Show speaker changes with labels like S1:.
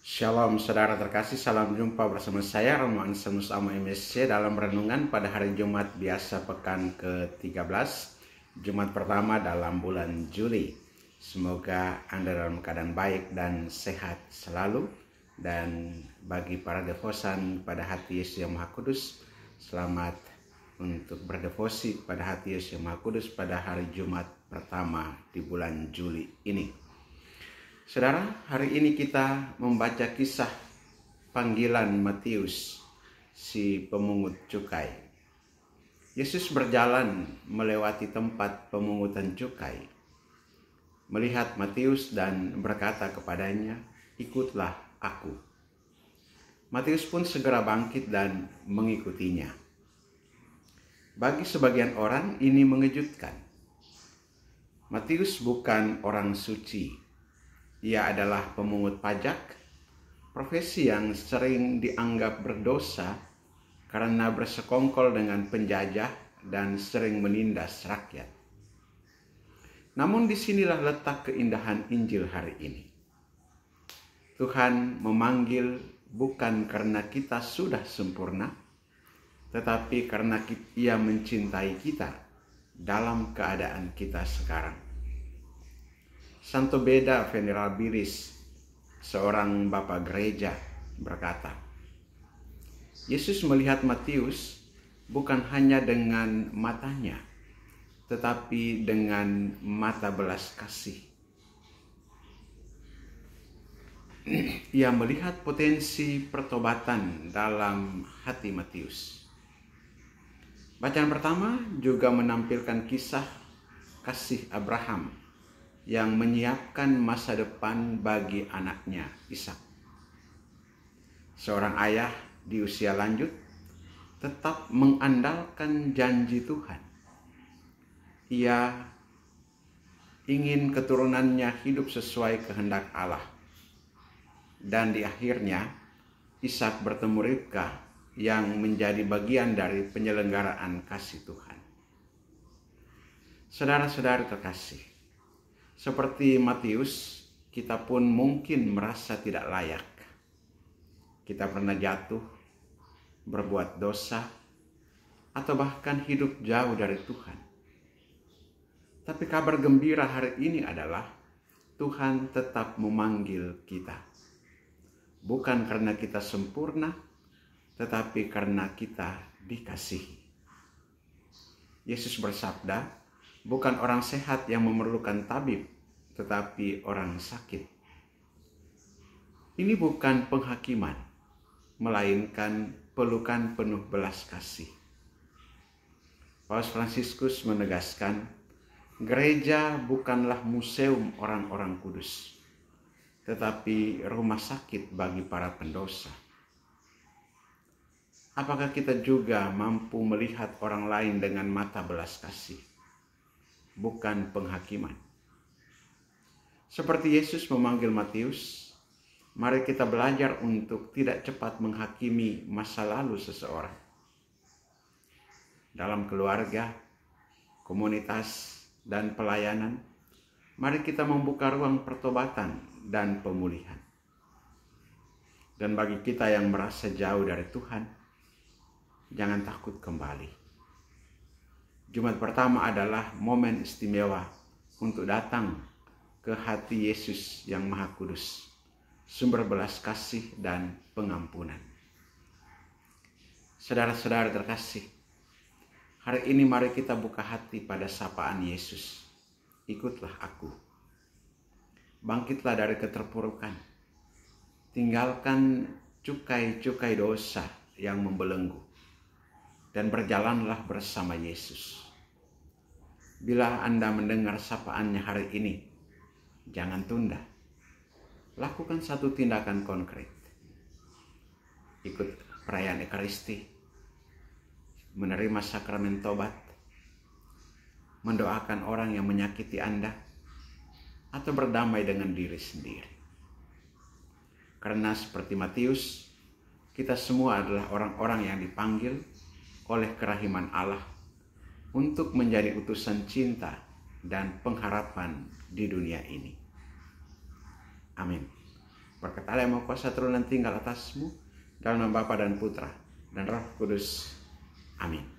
S1: Shalom saudara terkasih, salam jumpa bersama saya Roman Semusama MSC dalam renungan pada hari Jumat biasa pekan ke-13, Jumat pertama dalam bulan Juli. Semoga Anda dalam keadaan baik dan sehat selalu. Dan bagi para devosan pada hati Yesus yang Maha Kudus, selamat untuk berdevosi pada hati Yesus yang Maha Kudus pada hari Jumat pertama di bulan Juli ini. Saudara, hari ini kita membaca kisah panggilan Matius, si pemungut cukai. Yesus berjalan melewati tempat pemungutan cukai, melihat Matius dan berkata kepadanya, "Ikutlah aku." Matius pun segera bangkit dan mengikutinya. Bagi sebagian orang ini mengejutkan. Matius bukan orang suci. Ia adalah pemungut pajak, profesi yang sering dianggap berdosa karena bersekongkol dengan penjajah dan sering menindas rakyat. Namun disinilah letak keindahan Injil hari ini. Tuhan memanggil bukan karena kita sudah sempurna, tetapi karena Ia mencintai kita dalam keadaan kita sekarang. Santo Beda Venerabilis, seorang bapak gereja, berkata, Yesus melihat Matius bukan hanya dengan matanya, tetapi dengan mata belas kasih. Ia melihat potensi pertobatan dalam hati Matius. Bacaan pertama juga menampilkan kisah kasih Abraham yang menyiapkan masa depan bagi anaknya Ishak. Seorang ayah di usia lanjut tetap mengandalkan janji Tuhan. Ia ingin keturunannya hidup sesuai kehendak Allah. Dan di akhirnya Ishak bertemu Ribka yang menjadi bagian dari penyelenggaraan kasih Tuhan. Saudara-saudari terkasih, seperti Matius, kita pun mungkin merasa tidak layak. Kita pernah jatuh, berbuat dosa, atau bahkan hidup jauh dari Tuhan. Tapi kabar gembira hari ini adalah Tuhan tetap memanggil kita. Bukan karena kita sempurna, tetapi karena kita dikasihi. Yesus bersabda, bukan orang sehat yang memerlukan tabib, tetapi orang sakit. Ini bukan penghakiman, melainkan pelukan penuh belas kasih. Paus Fransiskus menegaskan, gereja bukanlah museum orang-orang kudus, tetapi rumah sakit bagi para pendosa. Apakah kita juga mampu melihat orang lain dengan mata belas kasih, bukan penghakiman? Seperti Yesus memanggil Matius, mari kita belajar untuk tidak cepat menghakimi masa lalu seseorang. Dalam keluarga, komunitas, dan pelayanan, mari kita membuka ruang pertobatan dan pemulihan. Dan bagi kita yang merasa jauh dari Tuhan, jangan takut kembali. Jumat pertama adalah momen istimewa untuk datang ke hati Yesus yang Maha Kudus, sumber belas kasih dan pengampunan. Saudara-saudara terkasih, hari ini mari kita buka hati pada sapaan Yesus. Ikutlah aku. Bangkitlah dari keterpurukan. Tinggalkan cukai-cukai dosa yang membelenggu. Dan berjalanlah bersama Yesus. Bila Anda mendengar sapaannya hari ini, jangan tunda. Lakukan satu tindakan konkret. Ikut perayaan Ekaristi, menerima sakramen tobat, mendoakan orang yang menyakiti Anda, atau berdamai dengan diri sendiri. Karena seperti Matius, kita semua adalah orang-orang yang dipanggil oleh kerahiman Allah untuk menjadi utusan cinta dan pengharapan di dunia ini. Amin. berkat Allah yang Maha Kuasa turunan tinggal atasmu, dalam nama Bapa dan Putra dan Roh Kudus. Amin.